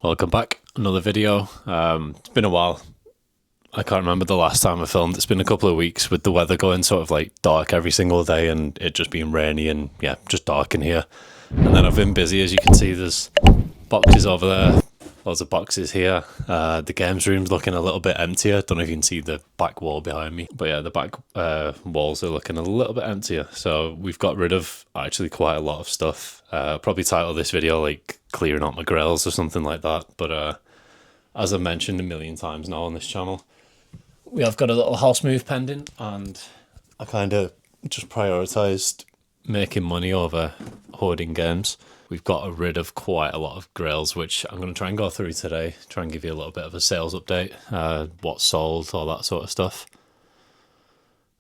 Welcome back, another video. It's been a while. I can't remember the last time I filmed. It's been a couple of weeks with the weather going sort of like dark every single day and it just being rainy and yeah, just dark in here. And then I've been busy, as you can see, there's boxes over there, lots of boxes here. The games room's looking a little bit emptier. Don't know if you can see the back wall behind me, but yeah, the back walls are looking a little bit emptier. So we've got rid of actually quite a lot of stuff. Probably title this video like clearing out my grails or something like that. But as I've mentioned a million times now on this channel, we have got a little house move pending and I kind of just prioritised making money over hoarding games. We've got rid of quite a lot of grails, which I'm going to try and go through today, try and give you a little bit of a sales update, what's sold, all that sort of stuff.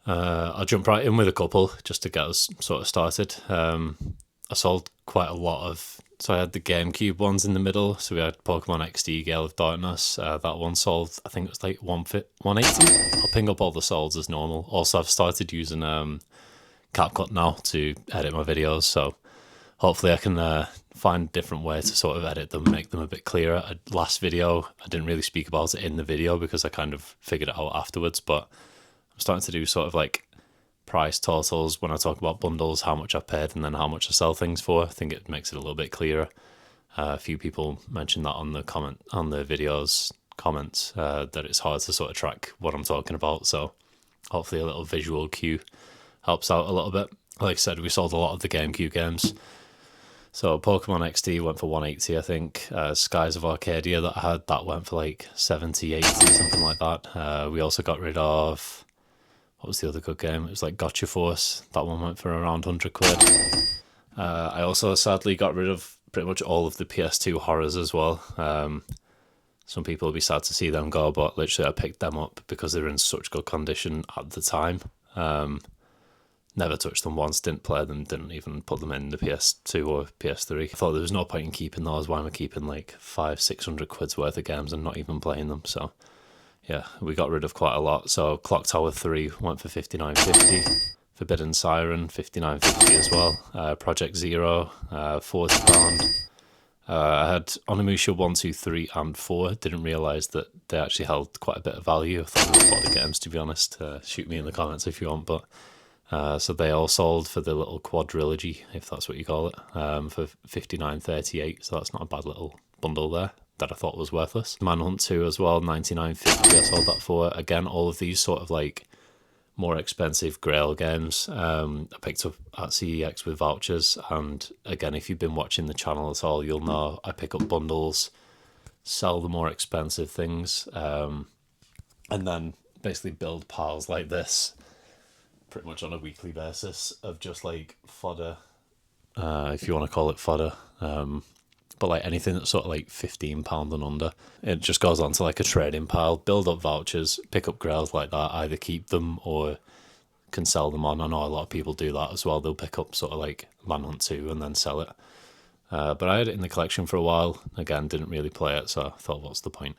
I'll jump right in with a couple just to get us sort of started. I sold quite a lot of, so I had the GameCube ones in the middle. So we had Pokemon XD, Gale of Darkness. That one sold, I think it was like 180. I'll ping up all the solds as normal. Also, I've started using CapCut now to edit my videos. So hopefully I can find a different way to sort of edit them, make them a bit clearer. Last video, I didn't really speak about it in the video because I kind of figured it out afterwards. But I'm starting to do sort of like price totals when I talk about bundles, how much I paid and then how much I sell things for. I think it makes it a little bit clearer. A few people mentioned that on the videos comments that it's hard to sort of track what I'm talking about. So hopefully a little visual cue helps out a little bit. Like I said, we sold a lot of the GameCube games. So Pokemon XD went for 180, I think. Skies of Arcadia that I had, that went for like 70, 80, something like that. We also got rid of, what was the other good game? It was like Gotcha Force. That one went for around 100 quid. I also sadly got rid of pretty much all of the PS2 horrors as well. Some people will be sad to see them go, but literally I picked them up because they were in such good condition at the time. Never touched them once, didn't play them, didn't even put them in the PS2 or PS3. I thought there was no point in keeping those. Why am I keeping like 500-600 quid's worth of games and not even playing them? So yeah, we got rid of quite a lot. So Clock Tower 3 went for 59.50. Forbidden Siren, 59.50 as well. Project Zero, £40. I had Onimusha 1, 2, 3 and 4. Didn't realise that they actually held quite a bit of value. I thought they were a lot of games, to be honest. Shoot me in the comments if you want, but so they all sold for the little quadrilogy, if that's what you call it, for 59.38. So that's not a bad little bundle there that I thought was worthless. Manhunt 2 as well, 99.50. I sold that for. Again, all of these sort of like more expensive Grail games I picked up at CEX with vouchers. And again, if you've been watching the channel at all, you'll know I pick up bundles, sell the more expensive things, and then basically build piles like this pretty much on a weekly basis of just like fodder, if you want to call it fodder. But like anything that's sort of like £15 and under, it just goes on to like a trading pile, build up vouchers, pick up grails like that, either keep them or can sell them on. I know a lot of people do that as well. They'll pick up sort of like Manhunt 2 and then sell it. But I had it in the collection for a while. Again, didn't really play it, so I thought, what's the point?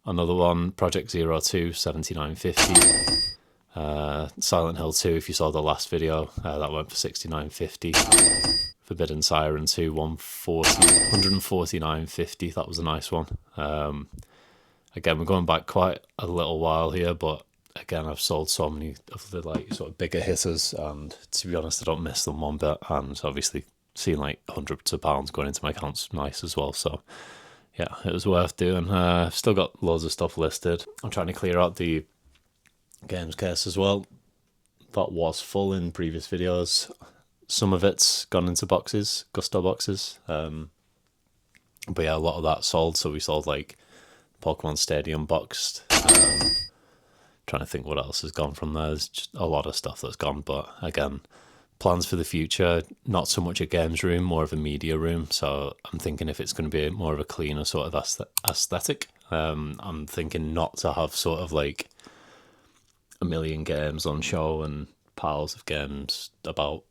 Another one, Project Zero 2, 79.50. Silent Hill 2, if you saw the last video, that went for 69.50. Forbidden Siren 2, 149.50. That was a nice one. Again, we're going back quite a little while here, but again, I've sold so many of the like sort of bigger hitters, and to be honest, I don't miss them one bit. And obviously, seeing like hundreds of pounds going into my account's nice as well. So yeah, it was worth doing. I've still got loads of stuff listed. I'm trying to clear out the games case as well. That was full in previous videos. Some of it's gone into boxes, gusto boxes. But yeah, a lot of that sold. So we sold like Pokemon Stadium boxed. Trying to think what else has gone from there. There's just a lot of stuff that's gone. But again, plans for the future, not so much a games room, more of a media room. So I'm thinking if it's going to be more of a cleaner sort of aesthetic, I'm thinking not to have sort of like a million games on show and piles of games about.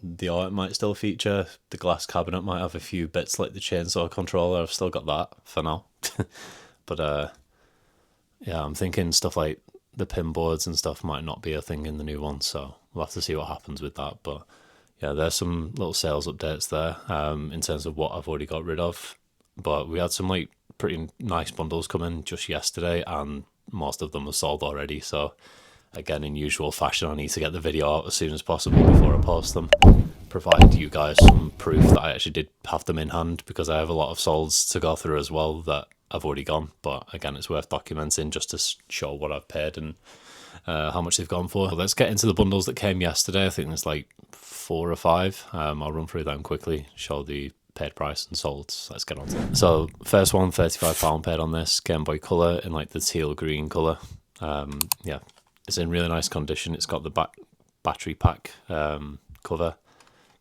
The art might still feature. The glass cabinet might have a few bits like the chainsaw controller. I've still got that for now. But yeah, I'm thinking stuff like the pin boards and stuff might not be a thing in the new one. So we'll have to see what happens with that. But yeah, there's some little sales updates there in terms of what I've already got rid of. but we had some like pretty nice bundles come in just yesterday, and most of them are sold already. So again, in usual fashion, I need to get the video out as soon as possible before I post them, provide you guys some proof that I actually did have them in hand, because I have a lot of solds to go through as well that I've already gone. But again, it's worth documenting just to show what I've paid and how much they've gone for. Let's get into the bundles that came yesterday. I think there's like 4 or 5. I'll run through them quickly, show the paid price and sold. So let's get on to it. So first one, £35 paid on this Game Boy Color in like the teal green color. Yeah, it's in really nice condition. It's got the battery pack cover.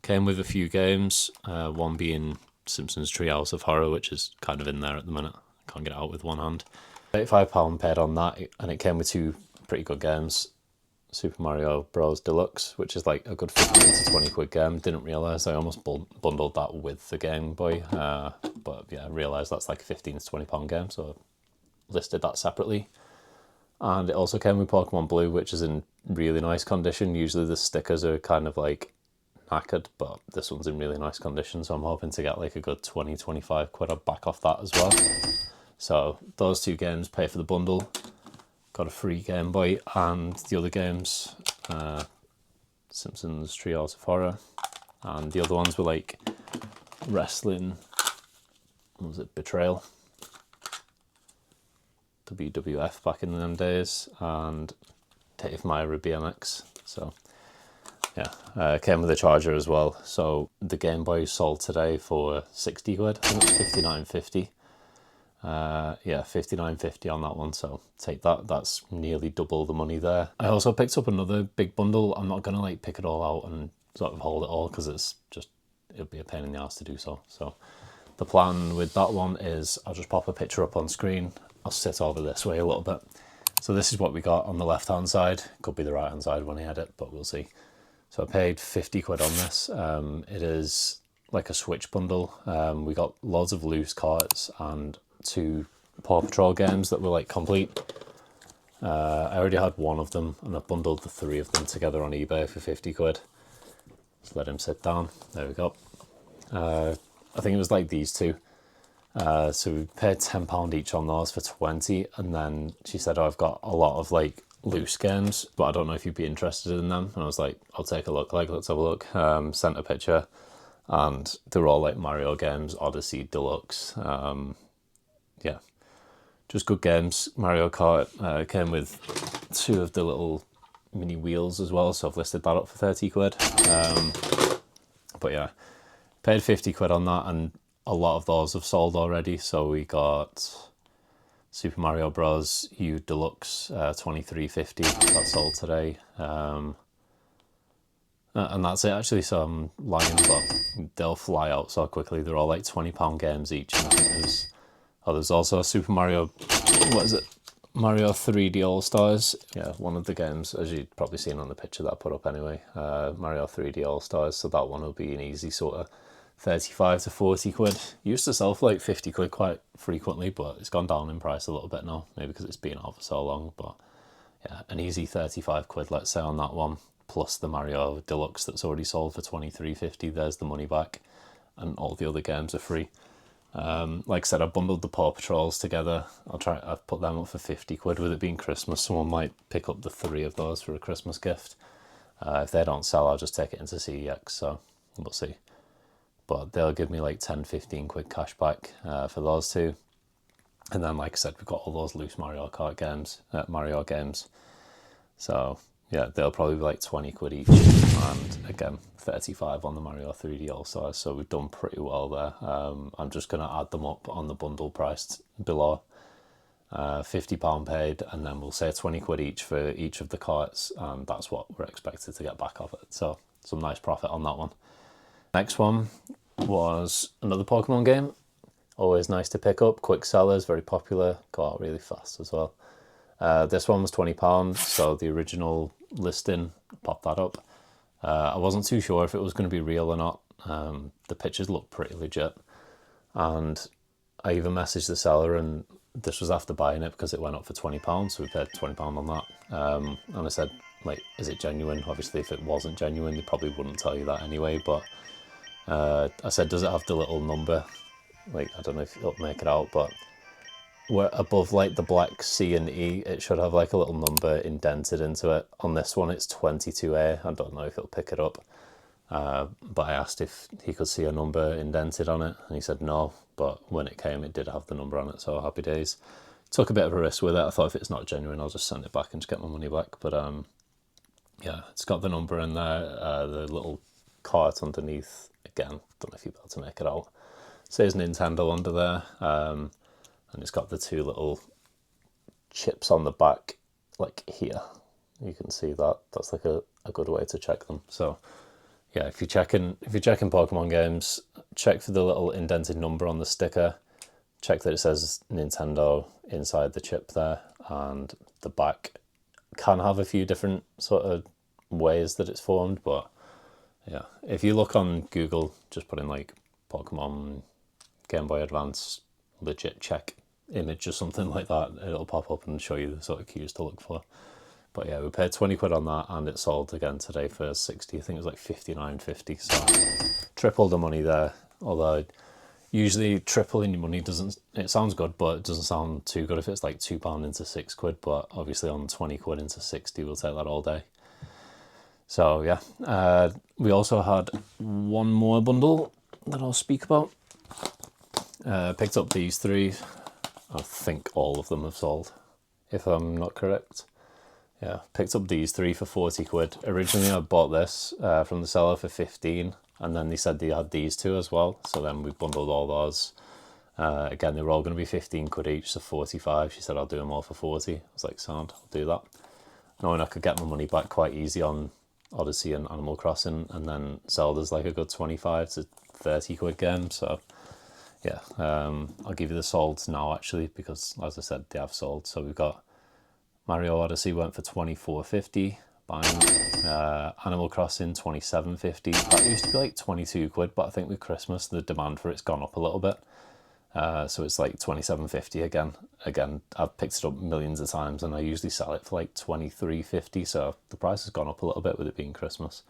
Came with a few games, one being Simpsons Treehouse of Horror, which is kind of in there at the minute. Can't get it out with one hand. £85 paid on that, and it came with 2 pretty good games. Super Mario Bros. Deluxe, which is like a good 15 to 20 quid game. Didn't realise I almost bundled that with the Game Boy, but yeah, I realised that's like a 15 to 20 pound game, so I listed that separately. And it also came with Pokemon Blue, which is in really nice condition. Usually the stickers are kind of like knackered, but this one's in really nice condition, so I'm hoping to get like a good 20-25 quid back off that as well. So those 2 games pay for the bundle. Got a free Game Boy, and the other games, Simpsons Treehouse of Horror, and the other ones were like Wrestling, what was it, Betrayal, WWF back in them days, and Dave Myra BMX. So yeah, came with a charger as well. So the Game Boy sold today for 60 quid, I think it's 59.50. Yeah, 59.50 on that one, so take that. That's nearly double the money there. I also picked up another big bundle. I'm not gonna like pick it all out and sort of hold it all, because it'd be a pain in the ass to do so. So the plan with that one is I'll just pop a picture up on screen. I'll sit over this way a little bit. So this is what we got on the left hand side. Could be the right hand side when I edit, but we'll see. So I paid 50 quid on this. It is like a Switch bundle. We got loads of loose carts and 2 Paw Patrol games that were like complete. I already had one of them, and I bundled the 3 of them together on eBay for 50 quid. Just let him sit down. There we go. I think it was like these 2. So we paid £10 each on those for 20, and then she said, oh, I've got a lot of like loose games, but I don't know if you'd be interested in them. And I was like, I'll take a look, like, let's have a look. Sent a picture, and they're all like Mario games, Odyssey Deluxe. Yeah, just good games. Mario Kart came with 2 of the little mini wheels as well, so I've listed that up for 30 quid. But yeah, paid 50 quid on that, and a lot of those have sold already. So we got Super Mario Bros. U Deluxe, 23.50, that sold today. And that's it actually, so I'm lying, but they'll fly out so quickly. They're all like £20 games each, and I think there's also a Super Mario, what is it? Mario 3D All-Stars. Yeah, one of the games, as you've probably seen on the picture that I put up anyway, Mario 3D All-Stars. So that one will be an easy sort of 35 to 40 quid. Used to sell for like 50 quid quite frequently, but it's gone down in price a little bit now, maybe because it's been out for so long. But yeah, an easy 35 quid, let's say, on that one, plus the Mario Deluxe that's already sold for 23.50. There's the money back, and all the other games are free. Like I said, I bundled the Paw Patrols together. I've put them up for 50 quid. With it being Christmas, someone might pick up the 3 of those for a Christmas gift. If they don't sell, I'll just take it into CEX, so we'll see. But they'll give me like 10-15 quid cash back for those 2. And then, like I said, we've got all those loose Mario games. So yeah, they'll probably be like 20 quid each, and again 35 on the Mario 3D All-Stars, so we've done pretty well there. I'm just going to add them up on the bundle price below. £50 paid, and then we'll say 20 quid each for each of the carts, and that's what we're expected to get back off it. So some nice profit on that one. Next one was another Pokemon game. Always nice to pick up. Quick sellers, very popular, go out really fast as well. This one was £20, so the original listing, popped that up. I wasn't too sure if it was going to be real or not. The pictures looked pretty legit, and I even messaged the seller, and this was after buying it because it went up for £20, so we paid £20 on that. And I said, like, is it genuine? Obviously, if it wasn't genuine, they probably wouldn't tell you that anyway, but I said, does it have the little number like, I don't know if it'll make it out, but where above like the black C and E, it should have like a little number indented into it. On this one, it's 22A. I don't know if it'll pick it up. But I asked if he could see a number indented on it, and he said no, but when it came, it did have the number on it, so happy days. Took a bit of a risk with it. I thought if it's not genuine, I'll just send it back and just get my money back. But yeah, it's got the number in there, the little cart underneath. Again, don't know if you'll be able to make it out. It says Nintendo under there, and it's got the two little chips on the back, like here. You can see that. That's like a good way to check them. So yeah, if you're checking Pokemon games, check for the little indented number on the sticker. Check that it says Nintendo inside the chip there, and the back can have a few different sort of ways that it's formed, but yeah, if you look on Google, just put in like Pokemon Game Boy Advance legit check image or something like that, it'll pop up and show you the sort of cues to look for. But yeah, we paid 20 quid on that, and it sold again today for 60. I think it was like 59.50, so triple the money there. Although usually tripling your money doesn't, it sounds good, but it doesn't sound too good if it's like £2 into 6 quid. But obviously on 20 quid into 60, we'll take that all day. So yeah, we also had one more bundle that I'll speak about. Picked up these three. I think all of them have sold, if I'm not correct. Yeah, picked up these three for 40 quid. Originally I bought this from the seller for 15, and then they said they had these two as well, so then we bundled all those. Again, they were all going to be 15 quid each, so 45. She said I'll do them all for 40. I was like, sound, I'll do that. Knowing I could get my money back quite easy on Odyssey and Animal Crossing, and then Zelda's like a good 25 to 30 quid game, so yeah, I'll give you the solds now actually, because as I said, they have sold. So we've got Mario Odyssey went for 24.50, buying Animal Crossing 27.50. That used to be like 22 quid, but I think with Christmas the demand for it's gone up a little bit. So it's like 27.50 again. Again, I've picked it up millions of times, and I usually sell it for like 23.50. So the price has gone up a little bit with it being Christmas.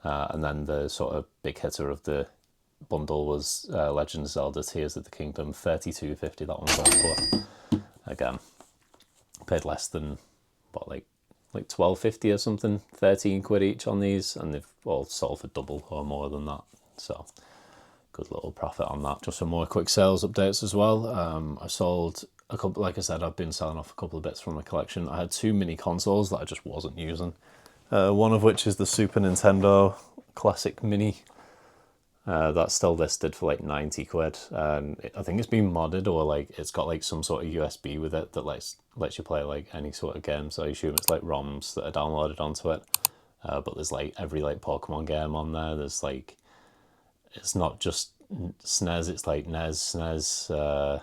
And then the sort of big hitter of the bundle was Legend of Zelda: Tears of the Kingdom, 32.50. That one sold for. Again, paid less than what, like 12.50 or something, 13 quid each on these, and they've all sold for double or more than that. So good little profit on that. Just some more quick sales updates as well. I sold a couple, like I said, I've been selling off a couple of bits from my collection. I had two mini consoles that I just wasn't using. One of which is the Super Nintendo Classic Mini. That's still listed for like 90 quid. I think it's been modded, or like it's got like some sort of USB with it that lets you play like any sort of game. So I assume it's like ROMs that are downloaded onto it. But there's like every like Pokemon game on there. There's like, it's not just SNES, it's like NES, SNES,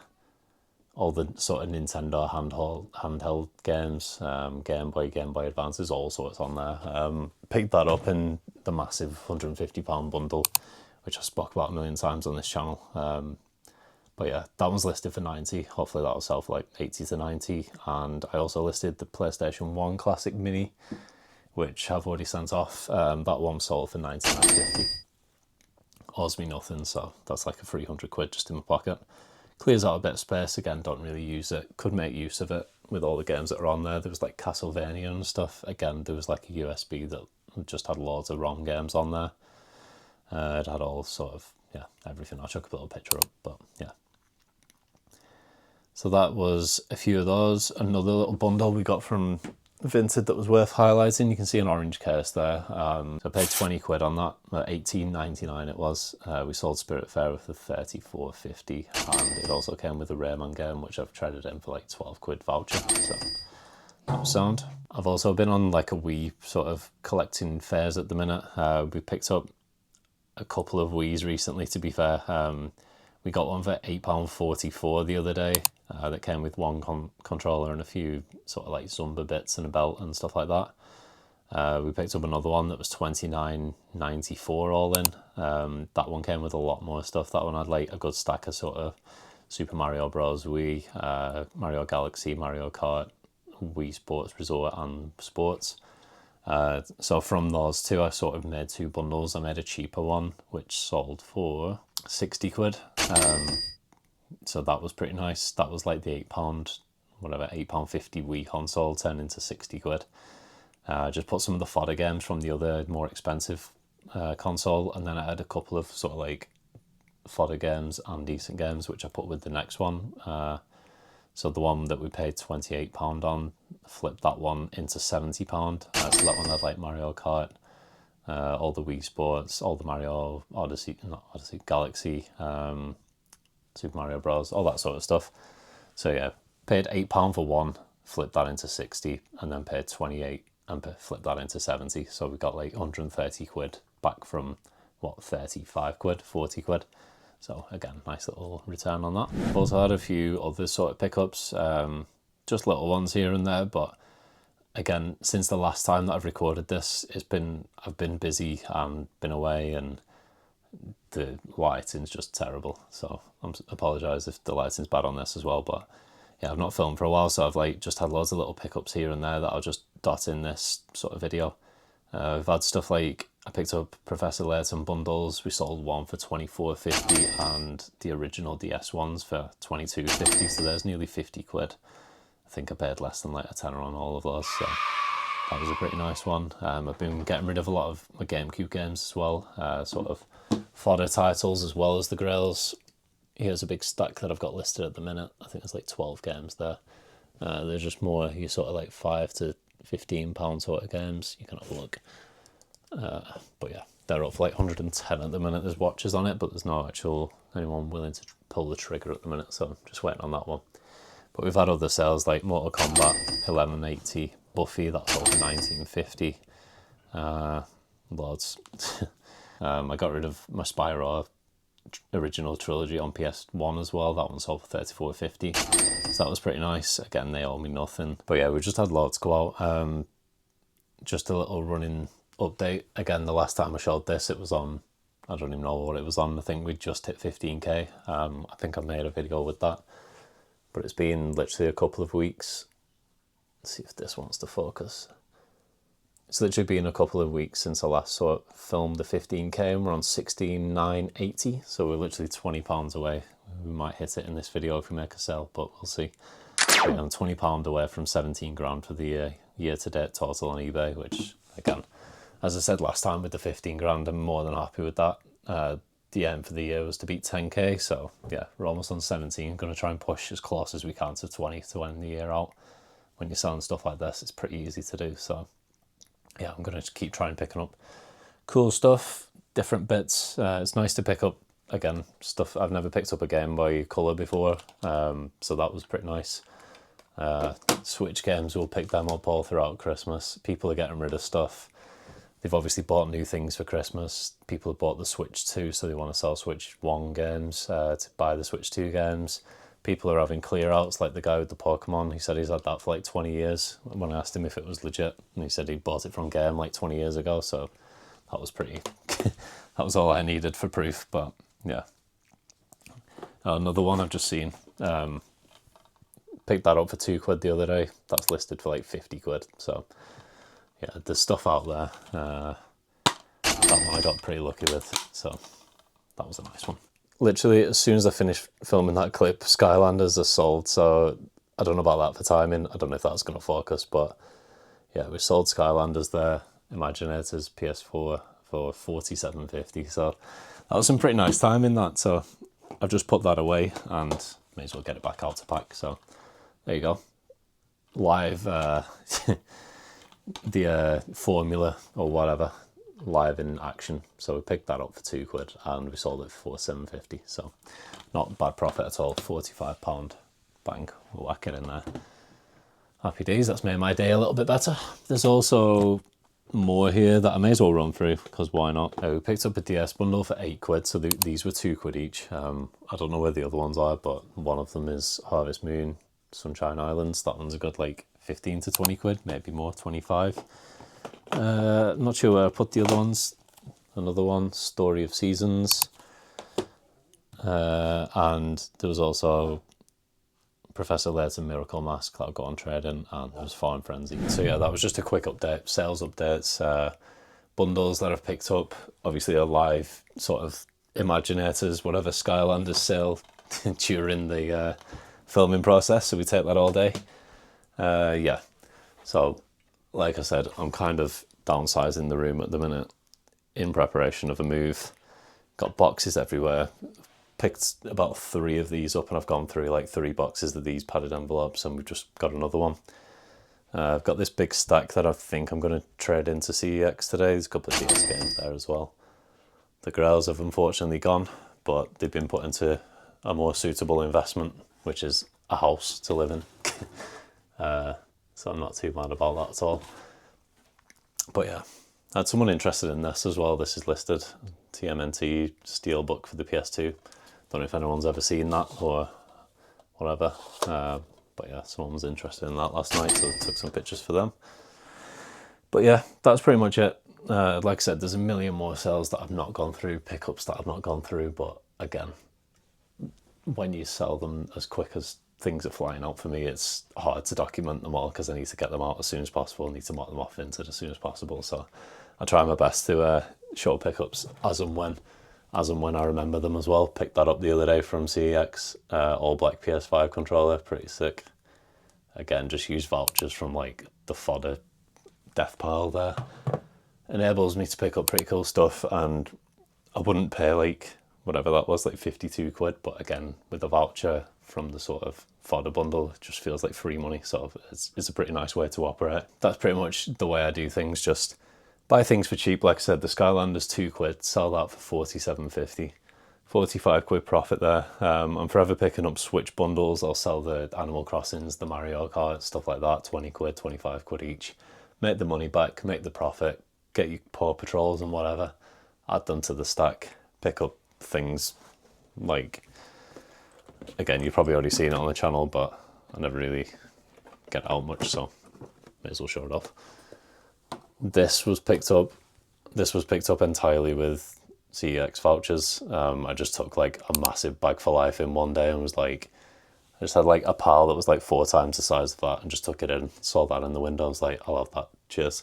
all the sort of Nintendo handheld games, Game Boy Advances, all sorts on there. Picked that up in the massive £150 bundle, which I spoke about a million times on this channel. But yeah, that one's listed for 90. Hopefully that'll sell for like 80 to 90. And I also listed the PlayStation 1 Classic Mini, which I've already sent off. That one sold for 99.50. Owes me nothing, so that's like a 300 quid just in my pocket. Clears out a bit of space. Again, don't really use it. Could make use of it with all the games that are on there. There was like Castlevania and stuff. Again, there was like a USB that just had loads of ROM games on there. It had all sort of, yeah, everything. I'll chuck a little picture up, but yeah. So that was a few of those. Another little bundle we got from Vinted that was worth highlighting. You can see an orange case there. So I paid 20 quid on that, 18.99 it was. We sold Spiritfarer for 34.50, and it also came with a Rayman game, which I've traded in for like 12 quid voucher. So that was sound. I've also been on like a wee sort of collecting fairs at the minute. We picked up a couple of Wiis recently, to be fair. We got one for £8.44 the other day that came with one controller and a few sort of like Zumba bits and a belt and stuff like that. We picked up another one that was £29.94 all in. That one came with a lot more stuff. That one had like a good stack of sort of Super Mario Bros. Wii, Mario Galaxy, Mario Kart, Wii Sports Resort and Sports. So from those two, I sort of made two bundles. I made a cheaper one, which sold for 60 quid. So that was pretty nice. That was like the £8, whatever, £8.50 Wii console turned into 60 quid. Just put some of the fodder games from the other more expensive console, and then I had a couple of sort of like fodder games and decent games which I put with the next one. So the one that we paid £28 on, flipped that one into £70. So that one had like Mario Kart, all the Wii Sports, all the Mario Odyssey, not Odyssey, Galaxy, Super Mario Bros, all that sort of stuff. So yeah, paid £8 for one, flipped that into 60, and then paid 28 and flipped that into 70. So we got like 130 quid back from what, 35 quid, 40 quid. So again, nice little return on that. I've also had a few other sort of pickups, just little ones here and there, but again, since the last time that I've recorded this, I've been busy and been away, and the lighting's just terrible. So I apologise if the lighting's bad on this as well, but yeah, I've not filmed for a while, so I've like just had loads of little pickups here and there that I'll just dot in this sort of video. I've had stuff like, I picked up Professor Layton bundles. We sold one for £24.50 and the original DS ones for £22.50, so there's nearly 50 quid. I think I paid less than like a tenner on all of those, so that was a pretty nice one. I've been getting rid of a lot of my GameCube games as well, sort of fodder titles as well as the Grails. Here's a big stack that I've got listed at the minute. I think there's like 12 games there. There's just more, you sort of like £5 to £15 sort of games. You can have a look. But yeah, they're up for like 110 at the minute. There's watches on it, but there's no actual anyone willing to pull the trigger at the minute, so I'm just waiting on that one. But we've had other sales like Mortal Kombat 1180, Buffy, that's all for 1950. Loads. I got rid of my Spyro original trilogy on PS1 as well. That one sold for £34.50. So that was pretty nice. Again, they owe me nothing. But yeah, we just had loads go out. Just a little running update. Again, the last time I showed this, it was on, I don't even know what it was on. I think we just hit 15k. I think I made a video with that. But it's been literally a couple of weeks. Let's see if this wants to focus. It's literally been a couple of weeks since I last filmed the 15k, and we're on 16,980. So we're literally £20 away. We might hit it in this video if we make a sale, but we'll see. I'm £20 away from 17 grand for the year to date total on eBay, which again, as I said last time with the 15 grand, I'm more than happy with that. The aim for the year was to beat 10k, so yeah, we're almost on 17. Going to try and push as close as we can to 20 to end the year out. When you're selling stuff like this, it's pretty easy to do, so yeah, I'm going to keep trying picking up cool stuff, different bits. It's nice to pick up, again, stuff. I've never picked up a Game Boy Color before, so that was pretty nice. Switch games, we'll pick them up all throughout Christmas. People are getting rid of stuff. They've obviously bought new things for Christmas. People have bought the Switch 2, so they want to sell Switch 1 games to buy the Switch 2 games. People are having clear outs, like the guy with the Pokemon. He said he's had that for like 20 years. When I asked him if it was legit, and he said he bought it from Game like 20 years ago, so that was pretty, that was all I needed for proof, but yeah. Another one I've just seen, picked that up for £2 the other day. That's listed for like 50 quid, so yeah, there's stuff out there. That one I got pretty lucky with, so that was a nice one. Literally, as soon as I finished filming that clip, Skylanders are sold, so I don't know about that for timing. I don't know if that's going to focus, but yeah, we sold Skylanders there, Imaginators PS4 for £47.50, so that was some pretty nice timing, that, so I've just put that away and may as well get it back out to pack, so there you go. Live, the formula or whatever, live in action. So we picked that up for £2 and we sold it for £7.50, so not bad profit at all. £45, bang, we'll whack it in there. Happy days, that's made my day a little bit better. There's also more here that I may as well run through, because why not? We picked up a DS bundle for £8, so these were £2 each. I don't know where the other ones are, but one of them is Harvest Moon, Sunshine Islands. That one's a good like 15 to 20 quid, maybe more, 25. I'm not sure where I put the other ones. Another one, Story of Seasons. And there was also Professor Layton Miracle Mask that I've got on trading, and there was Farm Frenzy. So yeah, that was just a quick update, sales updates, bundles that I've picked up. Obviously a live sort of Imaginators, whatever, Skylanders sale during the filming process, so we take that all day. Yeah, so like I said, I'm kind of downsizing the room at the minute in preparation of a move. Got boxes everywhere. Picked about 3 of these up, and I've gone through like 3 boxes of these padded envelopes, and we've just got another one. I've got this big stack that I think I'm going to trade into CEX today. There's a couple of DS games there as well. The Grails have unfortunately gone, but they've been put into a more suitable investment, which is a house to live in. So I'm not too mad about that at all. But yeah, I had someone interested in this as well. This is listed, TMNT Steelbook for the PS2. Don't know if anyone's ever seen that or whatever. But yeah, someone was interested in that last night, so I took some pictures for them. But yeah, that's pretty much it. Like I said, there's a million more sales that I've not gone through, pickups that I've not gone through, but again, when you sell them as quick as things are flying out for me, it's hard to document them all because I need to get them out as soon as possible. I need to mark them off Vinted as soon as possible. So I try my best to show pickups as and when I remember them as well. Picked that up the other day from CEX, all black PS5 controller, pretty sick. Again, just use vouchers from like the fodder death pile there. Enables me to pick up pretty cool stuff, and I wouldn't pay like whatever that was, like 52 quid, but again, with a voucher from the sort of fodder bundle, it just feels like free money. Sort of, it's a pretty nice way to operate. That's pretty much the way I do things. Just buy things for cheap. Like I said, the Skylander's 2 quid, sell that for 47.50, 45 quid profit there. I'm forever picking up Switch bundles. I'll sell the Animal Crossings, the Mario Kart, stuff like that, 20 quid, 25 quid each. Make the money back, make the profit, get your Paw Patrols and whatever, add them to the stack, pick up things like, again, you've probably already seen it on the channel, but I never really get out much, so may as well show it off. This was picked up entirely with CEX vouchers. I just took like a massive bag for life in one day and was like, I just had like a pile that was like 4 times the size of that and just took it in, saw that in the window, I was like, I'll have that, cheers.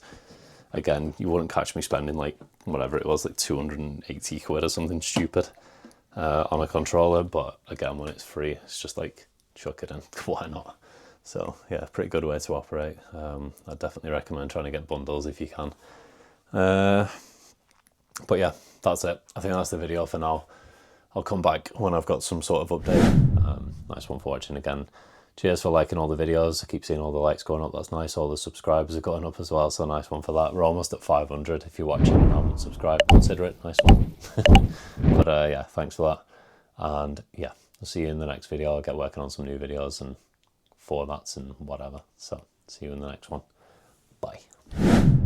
Again, you wouldn't catch me spending like whatever it was, like 280 quid or something stupid on a controller, but again, when it's free, it's just like chuck it in, why not? So yeah, pretty good way to operate. I definitely recommend trying to get bundles if you can. But yeah, that's it. I think that's the video for now. I'll come back when I've got some sort of update. Nice one for watching again. Cheers for liking all the videos. I keep seeing all the likes going up. That's nice. All the subscribers are going up as well. So nice one for that. We're almost at 500. If you're watching and haven't subscribed, consider it. Nice one. But yeah, thanks for that. And yeah, I'll see you in the next video. I'll get working on some new videos and formats and whatever. So see you in the next one. Bye.